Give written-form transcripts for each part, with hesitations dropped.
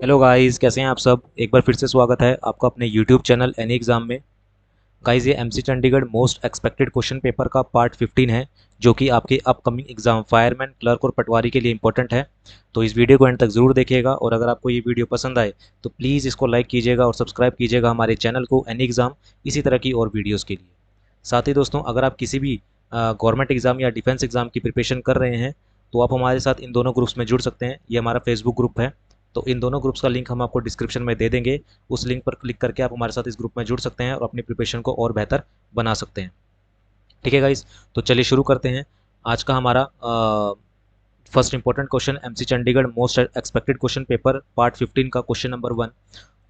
Hello guys, कैसे हैं आप सब। एक बार फिर से स्वागत है आपका अपने यूट्यूब चैनल एनी एग्ज़ाम में। गाइस, ये MC Chandigarh most expected question paper का पार्ट 15 है, जो कि आपके अपकमिंग एग्जाम फायरमैन, क्लर्क और पटवारी के लिए इंपॉर्टेंट है। तो इस वीडियो को एंड तक ज़रूर देखिएगा, और अगर आपको ये वीडियो पसंद आए तो प्लीज़ इसको लाइक कीजिएगा और सब्सक्राइब कीजिएगा हमारे चैनल को एनी एग्ज़ाम इसी तरह की और वीडियोज़ के लिए। साथ ही दोस्तों, अगर आप किसी भी गवर्नमेंट एग्ज़ाम या डिफेंस एग्ज़ाम की प्रिपरेशन कर रहे हैं तो आप हमारे साथ इन दोनों ग्रुप्स में जुड़ सकते हैं। ये हमारा फेसबुक ग्रुप है, तो इन दोनों ग्रुप्स का लिंक हम आपको डिस्क्रिप्शन में दे देंगे। उस लिंक पर क्लिक करके आप हमारे साथ इस ग्रुप में जुड़ सकते हैं और अपनी प्रिपरेशन को और बेहतर बना सकते हैं। ठीक है गाइस, तो चलिए शुरू करते हैं। आज का हमारा first important question MC Chandigarh most expected question paper part 15 का क्वेश्चन नंबर 1।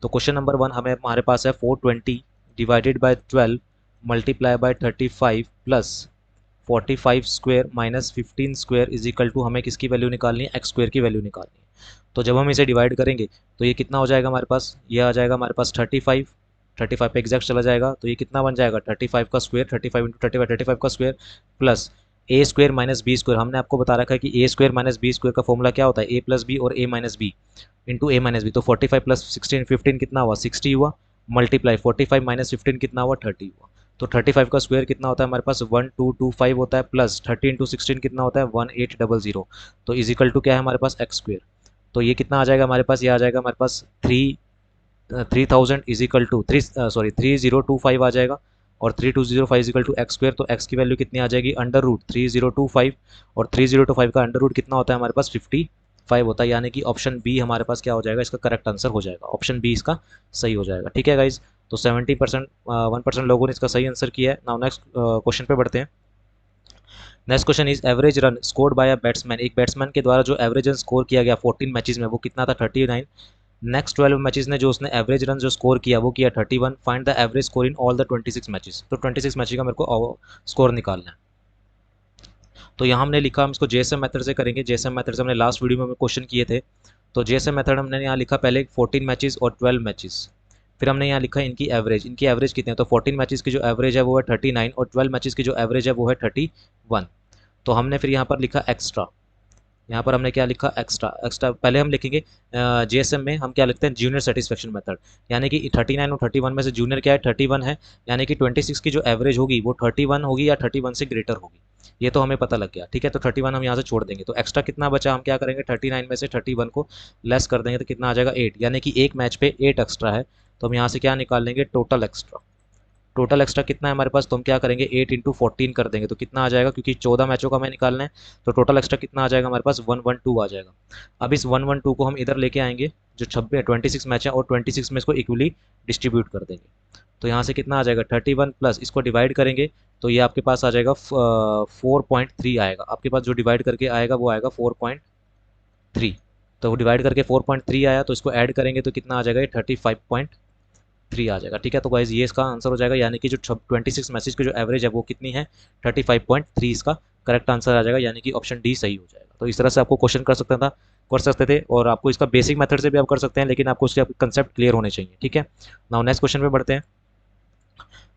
तो क्वेश्चन नंबर 1 हमारे पास है 420 divided by 12 multiply by 35 plus 45 square minus 15 square is equal to, हमें किसकी वैल्यू निकालनी है, एक्स स्क्वायर की वैल्यू निकालनी है। तो जब हम इसे डिवाइड करेंगे तो ये कितना हो जाएगा हमारे पास, ये आ जाएगा हमारे पास 35। 35 पे एग्जैक्ट चला जाएगा तो ये कितना बन जाएगा 35 का स्क्वायर, 35 इंटू 35, 35 का स्क्वायर प्लस ए स्क्वायर माइनस बी स्क्वायर। हमने आपको बता रखा है कि ए स्क्वायर माइनस बी स्क्वायर का फॉर्मूला क्या होता है, ए प्लस बी और ए माइनस बी इंटू ए माइनस बी। तो 45 प्लस 16 15 कितना हुआ, 60 हुआ, मल्टीप्लाई 45 माइनस 15 कितना हुआ, 30 हुआ। तो 35 का स्क्वायर कितना होता है हमारे पास 1225 होता है, प्लस 30 इंटू 16 कितना होता है 1800। तो इजिकल टू क्या है हमारे पास, एक्स स्क्वायर। तो ये कितना आ जाएगा हमारे पास, ये आ जाएगा हमारे पास 3000 इजिकल टू 3025 आ जाएगा, और 3205 इजिकल टू एक्स स्क्वायर। तो एक्स की वैल्यू कितनी आ जाएगी, अंडर रूट 3025, और 3025 का अंडर रूट कितना होता है हमारे पास 55 होता है। यानी कि ऑप्शन बी हमारे पास क्या हो जाएगा, इसका करेक्ट आंसर हो जाएगा, ऑप्शन बी इसका सही हो जाएगा। ठीक है गाइज, तो 70% 1% लोगों ने इसका सही आंसर किया है। नाउ नेक्स्ट क्वेश्चन पे बढ़ते हैं। Next question is average run scored by a batsman. एक बैट्समैन के द्वारा जो एवरेज रन स्कोर किया गया 14 मैचेस में, वो कितना था 39। नेक्स्ट 12 मैचेस ने जो उसने एवरेज रन जो स्कोर किया वो किया 31। Find the average score in all the 26 matches. तो 26 मैचेस का मेरे को स्कोर निकालना है। तो यहाँ हमने लिखा, हम इसको जेएसएम मेथड से करेंगे। जेएसएम मेथड से हमने लास्ट वीडियो में क्वेश्चन किए थे। तो जेएसएम मेथड हमने यहाँ लिखा पहले 14 मैचेस और 12 मैचेस, फिर हमने यहाँ लिखा इनकी एवरेज। इनकी एवरेज कितने हैं, तो 14 मैचेस की जो एवरेज है वो है 39, और 12 मैचेस की जो एवरेज है वो है 31। तो हमने फिर यहाँ पर लिखा एक्स्ट्रा। यहाँ पर हमने क्या लिखा, एक्स्ट्रा। एक्स्ट्रा पहले हम लिखेंगे जेएसएम में हम क्या लिखते हैं, जूनियर सेटिस्फेक्शन मेथड। यानी कि 39 और 31 में से जूनियर क्या है, 31 है। यानी कि 26 की जो एवरेज होगी वो 31 होगी या 31 से ग्रेटर होगी, ये तो हमें पता लग गया। ठीक है, तो 31 हम यहाँ से छोड़ देंगे। तो एक्स्ट्रा कितना बचा, हम क्या करेंगे 39 में से 31 को लेस कर देंगे तो कितना आ जाएगा 8। यानी कि एक मैच पे 8 एक्स्ट्रा है। तो हम यहाँ से क्या निकाल लेंगे, टोटल एक्स्ट्रा। टोटल एक्स्ट्रा कितना है हमारे पास, तो हम क्या करेंगे 8 इंटू 14 कर देंगे तो कितना आ जाएगा, क्योंकि 14 मैचों का हमें निकालना है। तो टोटल एक्स्ट्रा कितना आ जाएगा हमारे पास 112 आ जाएगा। अब इस 112 को हम इधर लेके आएंगे, जो 26 मैच है, और 26 में इसको इक्वली डिस्ट्रीब्यूट कर देंगे। तो यहाँ से कितना आ जाएगा 31 प्लस इसको डिवाइड करेंगे तो ये आपके पास आ जाएगा 4.3 आएगा। आपके पास जो डिवाइड करके आएगा वो आएगा 4.3। तो डिवाइड करके 4.3 आया, तो इसको ऐड करेंगे तो कितना आ जाएगा, ये 35.3 आ जाएगा। ठीक है, तो गाइज ये इसका आंसर हो जाएगा। यानी कि जो 26 मैसेज की जो एवरेज है वो कितनी है 35.3, इसका करेक्ट आंसर आ जाएगा। यानी कि ऑप्शन डी सही हो जाएगा। तो इस तरह से आपको क्वेश्चन कर सकते थे, और आपको इसका बेसिक मेथड से भी आप कर सकते हैं, लेकिन आपको उसके कंसेप्ट क्लियर होने चाहिए। ठीक है, नाउ नेक्स्ट क्वेश्चन पे बढ़ते हैं।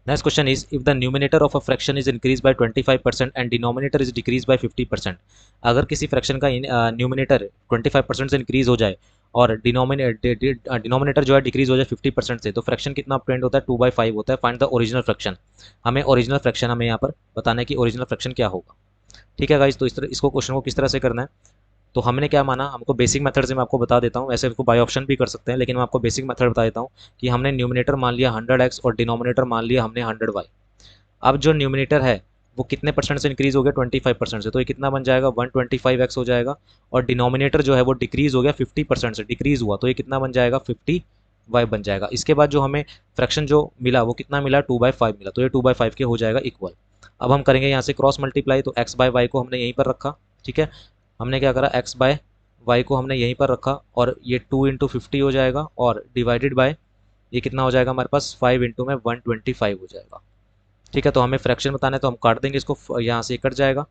Next question is, if the numerator of a fraction is increase by 25% and denominator is decrease by 50%। अगर किसी फ्रैक्शन का न्यूमिनेटर 25% से इंक्रीज हो जाए और डिनोमिनेटर जो है डिक्रीज हो जाए 50% से, तो फ्रैक्शन कितना ऑब्टेंड होता है 2/5 होता है। Find the original fraction. हमें ओरिजिनल फ्रैक्शन हमें यहाँ पर बताना है कि ओरिजिनल फ्रैक्शन क्या होगा। ठीक है गाइस, तो इस तरह इसको क्वेश्चन को किस तरह से करना है, तो हमने क्या माना, हमको बेसिक मेथड से मैं आपको बता देता हूँ। वैसे इसको बाय ऑप्शन भी कर सकते हैं, लेकिन मैं आपको बेसिक मेथड बता देता हूँ कि हमने न्यूमिनेटर मान लिया 100x और डिनोमिनेटर मान लिया हमने 100y। अब जो न्यूमिनेटर है वो कितने परसेंट से इंक्रीज हो गया 25% से, तो ये कितना बन जाएगा 125x हो जाएगा। और डिनोमिनेटर जो है वो डिक्रीज हो गया 50% से, डिक्रीज हुआ, तो ये कितना बन जाएगा 50y बन जाएगा। इसके बाद जो हमें फ्रैक्शन जो मिला वो कितना मिला 2/5 मिला, तो ये 2/5 के हो जाएगा इक्वल। अब हम करेंगे यहाँ से क्रॉस मल्टीप्लाई, तो x बाय वाई को हमने यहीं पर रखा। ठीक है, हमने क्या करा, x बाय वाई को हमने यहीं पर रखा, और ये 2 इंटू 50 हो जाएगा, और डिवाइडेड बाय ये कितना हो जाएगा हमारे पास 5 इंटू में 125 हो जाएगा। ठीक है, तो हमें फ्रैक्शन बताना है तो हम काट देंगे इसको, यहाँ से कट जाएगा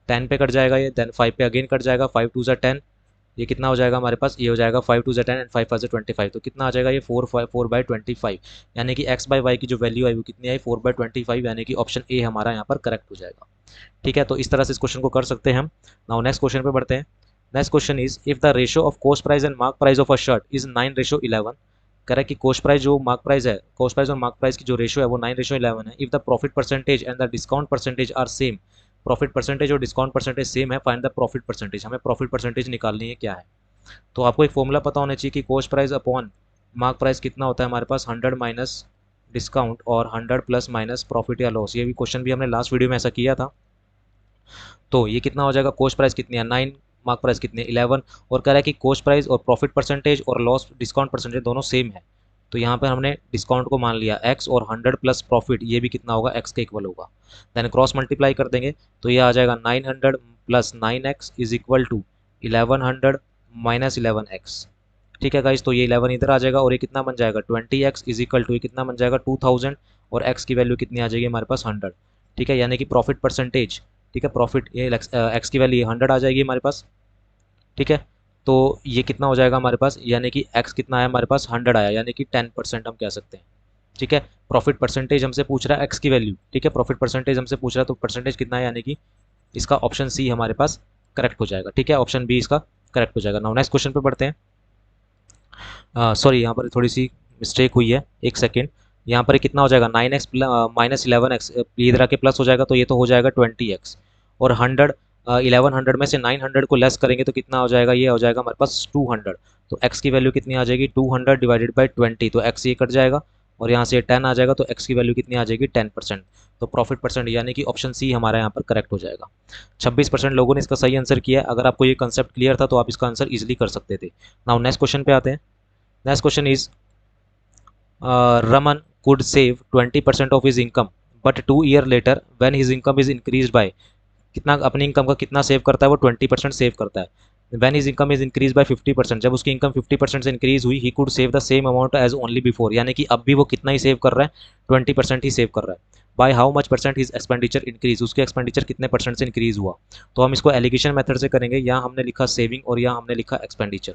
10 पे कट जाएगा ये, देन 5 पे अगेन कट जाएगा, 5 2 10। ये कितना हो जाएगा हमारे पास, ये हो जाएगा 5 2 10 एंड 5 5 25। तो कितना आ जाएगा ये 4/25। यानी कि x बाई वाई की जो वैल्यू आई वो कितनी आई 4/25, यानी कि ऑप्शन ए हमारा यहाँ पर करेक्ट हो जाएगा। ठीक है, तो इस तरह से इस क्वेश्चन को कर सकते हैं हम। नाउ नेक्स्ट क्वेश्चन पे बढ़ते हैं। Next question is if the ratio of cost price and mark price of a shirt is 9:11, कह रहा है कि कॉस्ट प्राइस जो मार्क प्राइस है, कॉस्ट प्राइस और मार्क प्राइस की जो रेशियो है वो 9:11 है। If the profit percentage and the discount percentage are same, profit percentage और डिस्काउंट परसेंटेज सेम है, फाइंड द प्रॉफिट परसेंटेज, हमें प्रॉफिट परसेंटेज निकालनी है क्या है। तो आपको एक फॉर्मूला पता होना चाहिए कि cost price upon mark price कितना होता है हमारे पास, 100 माइनस डिस्काउंट और 100 प्लस माइनस प्रॉफिट या लॉस। ये भी क्वेश्चन भी हमने लास्ट वीडियो में ऐसा किया था। तो ये कितना हो जाएगा, कॉस्ट प्राइस कितनी है 9, मार्क प्राइस कितनी है 11, और कह रहा है कि कॉस्ट प्राइस और प्रॉफिट परसेंटेज और लॉस डिस्काउंट परसेंटेज दोनों सेम है। तो यहाँ पर हमने डिस्काउंट को मान लिया x और 100 प्लस प्रॉफिट, ये भी कितना होगा x के इक्वल होगा। देन क्रॉस मल्टीप्लाई कर देंगे तो ये आ जाएगा 900 plus 9x is equal to 1100 minus 11x। ठीक है गाइज, तो ये 11 इधर आ जाएगा और ये कितना बन जाएगा 20x इज इक्वल टू, ये कितना बन जाएगा 2000 और x की वैल्यू कितनी आ जाएगी हमारे पास 100। ठीक है, यानी कि प्रॉफिट परसेंटेज, ठीक है, प्रॉफिट ये x की वैल्यू 100 आ जाएगी हमारे पास। ठीक है, तो ये कितना हो जाएगा हमारे पास, यानी कि x कितना आया हमारे पास 100 आया, यानी कि 10% हम कह सकते हैं। ठीक है, प्रॉफिट परसेंटेज हमसे पूछ रहा है x की वैल्यू, ठीक है, प्रॉफिट परसेंटेज हमसे पूछ रहा है तो परसेंटेज कितना है, यानी कि इसका ऑप्शन सी हमारे पास करेक्ट हो जाएगा। ठीक है, ऑप्शन बी इसका करेक्ट हो जाएगा। नाउ नेक्स्ट क्वेश्चन पे बढ़ते हैं। सॉरी, यहाँ पर थोड़ी सी मिस्टेक हुई है, एक सेकेंड। यहाँ पर कितना हो जाएगा 9x माइनस 11x, इधर आके प्लस हो जाएगा तो ये तो हो जाएगा 20x, और 100 1100 में से 900 को लेस करेंगे तो कितना हो जाएगा, ये हो जाएगा हमारे पास 200। तो x की वैल्यू कितनी आ जाएगी 200 डिवाइडेड बाई 20, तो x ये कट जाएगा और यहाँ से 10 आ जाएगा, तो x की वैल्यू कितनी आ जाएगी 10%। तो प्रॉफिट परसेंट यानी कि ऑप्शन सी हमारा यहाँ पर करेक्ट हो जाएगा। 26% लोगों ने इसका सही आंसर किया है। अगर आपको ये कंसेप्ट क्लियर था तो आप इसका आंसर इजिली कर सकते थे। नाउ नेक्स्ट क्वेश्चन पे आते हैं। Next question is Raman could save 20% of his income, but 2 year later when his income is increased by, कितना अपनी इनकम का कितना सेव करता है वो 20% सेव करता है। When his income is increased by 50%, जब उसकी इनकम 50% से इंक्रीज हुई, he could save the same amount as only before, यानी कि अब भी वो कितना ही सेव कर रहा है 20% ही सेव कर रहा है। By how much percent his expenditure increase, उसके एक्सपेंडिचर कितने परसेंट से इंक्रीज हुआ। तो हम इसको एलिगेशन मेथड से करेंगे, यहाँ हमने लिखा सेविंग और यहाँ हमने लिखा एक्सपेंडिचर।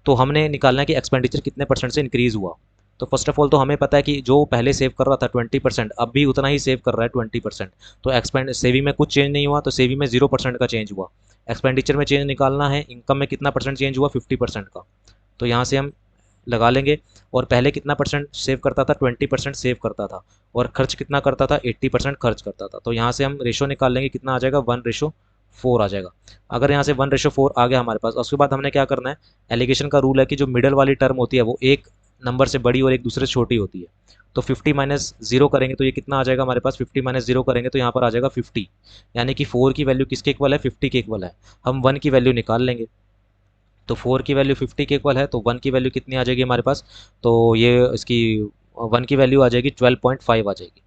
तो हमने निकालना है कि एक्सपेंडिचर कितने परसेंट से इंक्रीज हुआ। तो फर्स्ट ऑफ ऑल तो हमें पता है कि जो पहले सेव कर रहा था 20%, अब भी उतना ही सेव कर रहा है 20%। तो एक्सपेंड सेविंग में कुछ चेंज नहीं हुआ, तो सेविंग में 0% का चेंज हुआ। एक्सपेंडिचर में चेंज निकालना है, इनकम में कितना परसेंट चेंज हुआ 50% का। तो यहाँ से हम लगा लेंगे, और पहले कितना परसेंट सेव करता था 20% सेव करता था, और खर्च कितना करता था 80% खर्च करता था। तो यहाँ से हम रेशो निकाल लेंगे, कितना आ जाएगा 1:4 आ जाएगा। अगर यहाँ से 1:4 आ गया हमारे पास, उसके बाद हमने क्या करना है, एलिगेशन का रूल है कि जो मिडल वाली टर्म होती है वो एक नंबर से बड़ी और एक दूसरे से छोटी होती है। तो 50 माइनस 0 करेंगे तो ये कितना आ जाएगा हमारे पास, 50 माइनस 0 करेंगे तो यहाँ पर आ जाएगा 50, यानी कि 4 की वैल्यू किसके इक्वल है 50 के इक्वल है। हम 1 की वैल्यू निकाल लेंगे, तो 4 की वैल्यू 50 के इक्वल है, तो 1 की वैल्यू कितनी आ जाएगी हमारे पास, तो ये इसकी 1 की वैल्यू आ जाएगी 12.5 आ जाएगी।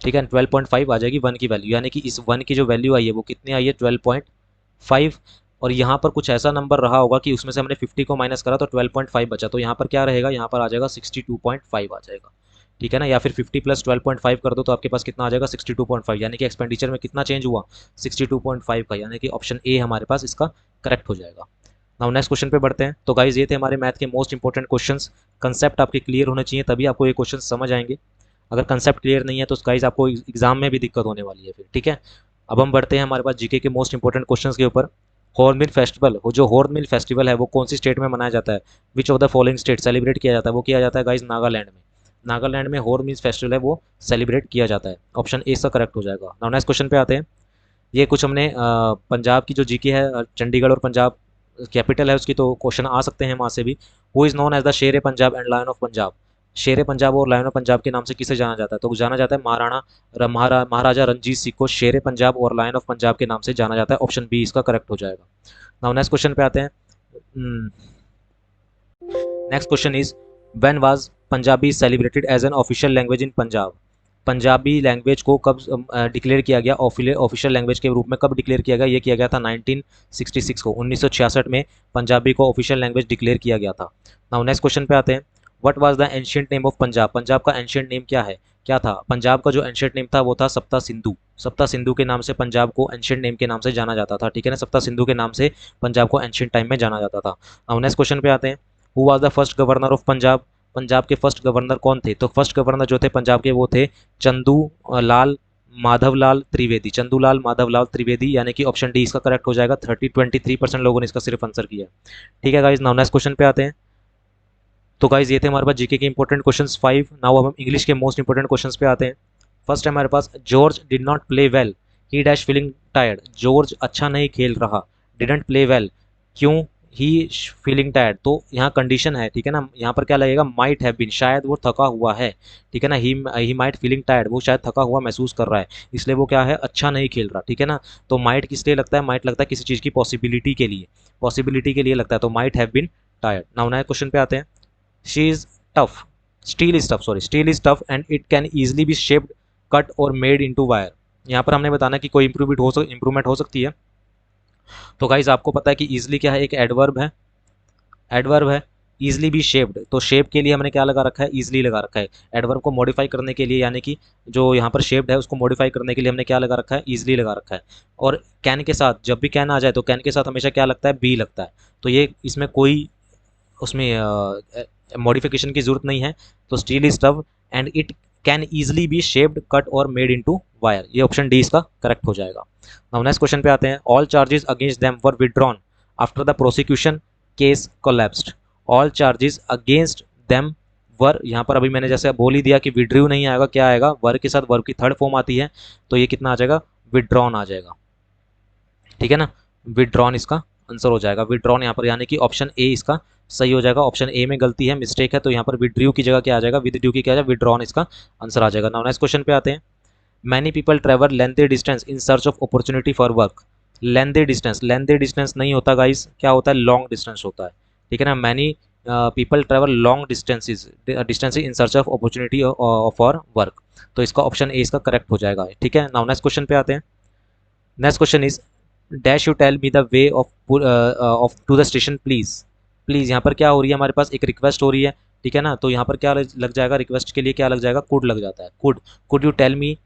ठीक है, 12.5 आ जाएगी 1 की वैल्यू, यानी कि इस 1 की जो वैल्यू आई है वो कितनी आई है 12.5। और यहाँ पर कुछ ऐसा नंबर रहा होगा कि उसमें से हमने 50 को माइनस करा तो 12.5 बचा, तो यहाँ पर क्या रहेगा, यहाँ पर आ जाएगा 62.5 आ जाएगा। ठीक है ना, या फिर 50 प्लस 12.5 कर दो तो आपके पास कितना आ जाएगा 62.5, यानी कि एक्सपेंडिचर में कितना चेंज हुआ 62.5 का, यानी कि ऑप्शन ए हमारे पास इसका करेक्ट हो जाएगा। नाउ नेक्स्ट क्वेश्चन पे बढ़ते हैं। तो गाइज ये थे हमारे मैथ के मोस्ट इंपॉर्टेंट क्वेश्चंस। कंसेप्ट आपके क्लियर होने चाहिए तभी आपको ये क्वेश्चन समझ आएंगे। अगर कंसेप्ट क्लियर नहीं है तो गाइज आपको एग्जाम में भी दिक्कत होने वाली है फिर। ठीक है, अब हम बढ़ते हैं हमारे पास जीके के मोस्ट इंपॉर्टेंट क्वेश्चंस के ऊपर। हॉर्नबिल फेस्टिवल, जो हॉर्नबिल फेस्टिवल है वो कौन सी स्टेट में मनाया जाता है, which of the following state celebrate किया जाता है, वो किया जाता है गाइज नागालैंड में। नागालैंड में हॉर्नबिल फेस्टिवल है वो सेलिब्रेट किया जाता है, ऑप्शन ए इसका करेक्ट हो जाएगा। नाउ नेक्स्ट क्वेश्चन पे आते हैं। ये कुछ हमने पंजाब की जो जीके है, चंडीगढ़ और पंजाब कैपिटल है उसकी, तो क्वेश्चन आ सकते हैं वहाँ से भी। Who is known as the शेर ए Punjab and lion of Punjab, शेर ए पंजाब और लायन ऑफ पंजाब के नाम से किसे जाना जाता है, तो जाना जाता है महाराजा रणजीत सिंह को शेर ए पंजाब और लायन ऑफ पंजाब के नाम से जाना जाता है, ऑप्शन बी इसका करेक्ट हो जाएगा। नाउ नेक्स्ट क्वेश्चन पे आते हैं। Next question is when was Punjabi celebrated as an official language in Punjab, Punjabi language को कब डिक्लेयर किया गया, ऑफिशियल लैंग्वेज के रूप में कब डिक्लेयर किया गया, ये किया गया था 1966 को, 1966 में पंजाबी को ऑफिशियल लैंग्वेज डिक्लेयर किया गया था। नाउ नेक्स्ट क्वेश्चन पे आते हैं। What was the ancient name of Punjab, Punjab का एंशिएंट नेम क्या है, क्या था, पंजाब का जो एंशिएंट नेम था वो था सप्ता सिंधु। सप्ता सिंधु के नाम से पंजाब को एंशिएंट नेम के नाम से जाना जाता था। ठीक है ना, सप्ता सिंधु के नाम से पंजाब को एंशिएंट टाइम में जाना जाता था। नाउ नेक्स्ट क्वेश्चन पे आते हैं। Who was the first governor of Punjab, Punjab के फर्स्ट गवर्नर कौन थे, तो फर्स्ट गवर्नर जो थे पंजाब के वो थे चंदू लाल माधवलाल त्रिवेदी, चंदूलाल माधवलाल त्रिवेदी, यानी कि ऑप्शन डी इसका करेक्ट हो जाएगा। 23% लोगों ने इसका सिर्फ आंसर किया। ठीक है गाइज, नाउ नेक्स्ट क्वेश्चन पे आते हैं। तो गाइज ये थे हमारे पास जीके के इंपॉर्टेंट क्वेश्चंस 5। नाउ हम इंग्लिश के मोस्ट इंपॉर्टेंट क्वेश्चंस पे आते हैं। फर्स्ट है हमारे पास, George did not play well, he dash feeling tired. George अच्छा नहीं खेल रहा, डिडंट प्ले वेल, क्यों, ही फीलिंग टायर्ड। तो यहाँ कंडीशन है, ठीक है ना, यहाँ पर क्या लगेगा, माइट हैव बीन, शायद वो थका हुआ है, ठीक है ना, ही माइट फीलिंग टायर्ड, वो शायद थका हुआ महसूस कर रहा है, इसलिए वो क्या है, अच्छा नहीं खेल रहा, ठीक है ना। तो माइट किस लिए लगता है, माइट लगता है किसी चीज़ की पॉसिबिलिटी के लिए, पॉसिबिलिटी के लिए लगता है, तो might have been tired. Now नए क्वेश्चन पे आते हैं। She is tough, steel is tough, sorry, steel is tough and it can easily be shaped, cut और मेड इनटू वायर। यहाँ पर हमने बताना कि कोई इंप्रूवमेंट हो सकती है। तो गाइज आपको पता है कि ईजिली क्या है, एक एडवर्ब है, एडवर्ब है। ईजिली बी शेप्ड, तो शेप के लिए हमने क्या लगा रखा है, ईजिली लगा रखा है। एडवर्ब को मॉडिफाई करने के लिए, यानी कि जो यहाँ पर शेप्ड है उसको मॉडिफाई करने के लिए हमने क्या लगा रखा है, ईजिली लगा रखा है। और कैन के साथ, जब भी कैन आ जाए तो कैन के साथ हमेशा क्या लगता है, बी लगता है। तो ये इसमें कोई उसमें मॉडिफिकेशन की जरूरत नहीं है। तो steel is tough and it can easily be shaped, cut और मेड इनटू वायर, ये ऑप्शन डी इसका करेक्ट हो जाएगा। नाउ नेक्स्ट क्वेश्चन पे आते हैं। All charges against them were withdrawn after the prosecution case collapsed. All charges against them were, यहाँ पर अभी मैंने जैसे बोल ही दिया कि विड्रू नहीं आएगा, क्या आएगा, वर के साथ वर्ब की थर्ड फॉर्म आती है, तो ये कितना आ जाएगा, विड्रॉन आ जाएगा, ठीक है ना, विड्रॉन इसका आंसर हो जाएगा। विड्रॉन यहाँ पर, यानी कि ऑप्शन ए इसका सही हो जाएगा। ऑप्शन ए में गलती है, मिस्टेक है, तो यहाँ पर विड्रू की जगह क्या आ जाएगा, विद ड्यू की क्या आ जाएगा, विड्रॉन इसका आंसर आ जाएगा। नाउ नेक्स्ट क्वेश्चन पे आते हैं। Many people travel lengthy distance in search of opportunity for work. Lengthy distance नहीं होता गाइस, क्या होता है, लॉन्ग डिस्टेंस होता है, ठीक है ना। Many people travel long distances in search of opportunity for work, तो इसका ऑप्शन ए इसका करेक्ट हो जाएगा, ठीक है। नाउ नेक्स्ट क्वेश्चन पे आते हैं। Next question is, dash you tell me the way of to the station please. Please यहाँ पर क्या हो रही है, हमारे पास एक रिक्वेस्ट हो रही है, ठीक है ना, तो यहाँ पर क्या लग जाएगा, रिक्वेस्ट के लिए क्या लग जाएगा, कुड लग जाता है, could you tell me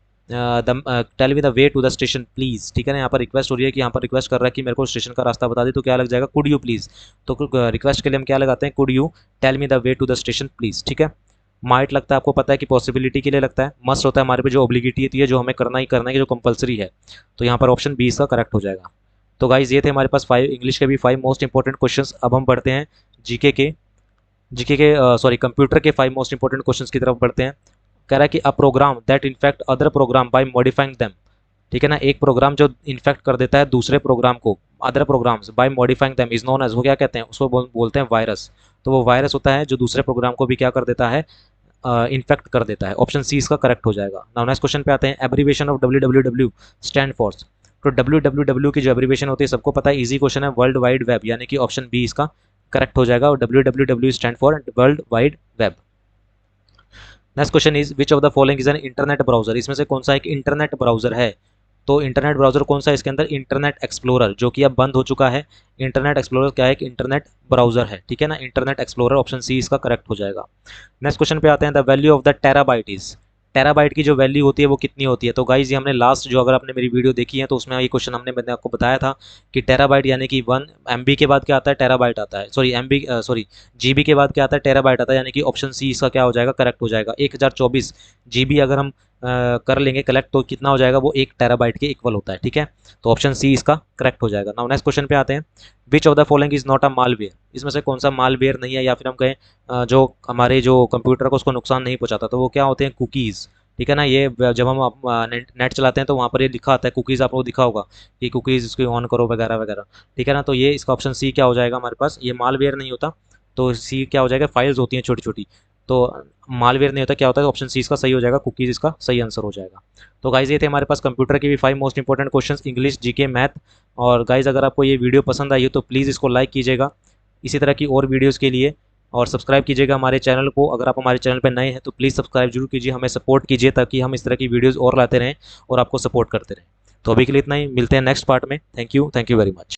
the way to the station please, ठीक है ना। यहाँ पर रिक्वेस्ट हो रही है कि यहाँ पर रिक्वेस्ट कर रहा है कि मेरे को स्टेशन का रास्ता बता दे, तो क्या लग जाएगा, कुड यू प्लीज। तो रिक्वेस्ट के लिए हम क्या लगाते हैं, could you tell me the way to the station please, ठीक है। माइट लगता है, आपको पता है कि पॉसिबिलिटी के लिए लगता है। मस्ट होता है हमारे पे जो ऑब्लिगिटी होती है, जो हमें करना ही करना है, जो कंपलसरी है, तो यहाँ पर ऑप्शन बी इसका करेक्ट हो जाएगा। तो गाइज ये थे हमारे पास 5 इंग्लिश के भी 5 मोस्ट इंपॉर्टेंट क्वेश्चंस। अब हम बढ़ते हैं जीके के सॉरी कंप्यूटर के 5 मोस्ट इंपॉर्टेंट क्वेश्चंस की तरफ बढ़ते हैं। कह रहा है कि a program that infect other program by modifying them, ठीक है ना, एक प्रोग्राम जो इन्फेक्ट कर देता है दूसरे प्रोग्राम को, other programs by modifying them is known as, वो क्या कहते हैं, उसको बोलते हैं वायरस। तो वो वायरस होता है जो दूसरे प्रोग्राम को भी क्या कर देता है, इन्फेक्ट कर देता है। ऑप्शन सी इसका करेक्ट हो जाएगा। नाउ नेक्स्ट क्वेश्चन पे आते हैं। Abbreviation of W stand for. तो डब्ल्यू की जो एब्रीविएशन होती है सबको पता है, इजी क्वेश्चन है, वर्ल्ड वाइड वेब, यानी कि ऑप्शन बी इसका करेक्ट हो जाएगा। और W stand for world wide web. Next question is, which of the following is an internet browser. इसमें से कौन सा एक इंटरनेट ब्राउजर है। तो इंटरनेट ब्राउजर कौन सा है इसके अंदर, इंटरनेट एक्सप्लोरर, जो कि अब बंद हो चुका है। इंटरनेट एक्सप्लोरर क्या है, एक इंटरनेट ब्राउजर है, ठीक है ना, इंटरनेट एक्सप्लोरर, ऑप्शन सी इसका करेक्ट हो जाएगा। नेक्स्ट क्वेश्चन पे आते हैं। The value of the terabyte is, terabyte की जो वैल्यू होती है वो कितनी होती है। तो गाइज ये हमने लास्ट, जो अगर आपने मेरी वीडियो देखी है तो उसमें ये क्वेश्चन मैंने आपको बताया था कि टेराबाइट यानी कि 1 MB के बाद क्या आता है, टेराबाइट आता है, सॉरी GB के बाद क्या आता है, टेराबाइट आता है, यानी कि ऑप्शन सी इसका क्या हो जाएगा, करेक्ट हो जाएगा। 1024 GB अगर हम कर लेंगे कलेक्ट तो कितना हो जाएगा, वो 1 टेराबाइट के इक्वल होता है, ठीक है। तो ऑप्शन सी इसका करेक्ट हो जाएगा। नाउ नेक्स्ट क्वेश्चन पे आते हैं। Which of the following is not a malware. इसमें से कौन सा मालवेयर नहीं है, या फिर हम कहें जो हमारे जो कंप्यूटर को उसको नुकसान नहीं पहुंचाता, तो वो क्या होते हैं, कुकीज़, ठीक है ना। ये जब हम नेट चलाते हैं तो वहाँ पर ये लिखा आता है कुकीज़, आपको दिखा होगा कि कुकीज़ इसको ऑन करो वगैरह वगैरह, ठीक है ना। तो ये इसका ऑप्शन सी क्या हो जाएगा हमारे पास, ये मालवेयर नहीं होता, तो सी क्या हो जाएगा, फाइल्स होती हैं छोटी छोटी, तो मालवेयर नहीं होता, क्या होता है, ऑप्शन सी इसका सही हो जाएगा, कुकीज़ इसका सही आंसर हो जाएगा। तो गाइज ये थे हमारे पास कंप्यूटर के भी 5 most important questions, English, GK, math. और गाइज अगर आपको ये वीडियो पसंद आई हो तो प्लीज़ इसको लाइक कीजिएगा इसी तरह की और वीडियोज़ के लिए, और सब्सक्राइब कीजिएगा हमारे चैनल को। अगर आप हमारे चैनल पर नए हैं तो प्लीज़ सब्सक्राइब जरूर कीजिए, हमें सपोर्ट कीजिए ताकि हम इस तरह की वीडियोज़ और लाते रहें और आपको सपोर्ट करते रहें। तो अभी के लिए इतना ही, मिलते हैं नेक्स्ट पार्ट में। Thank you very much.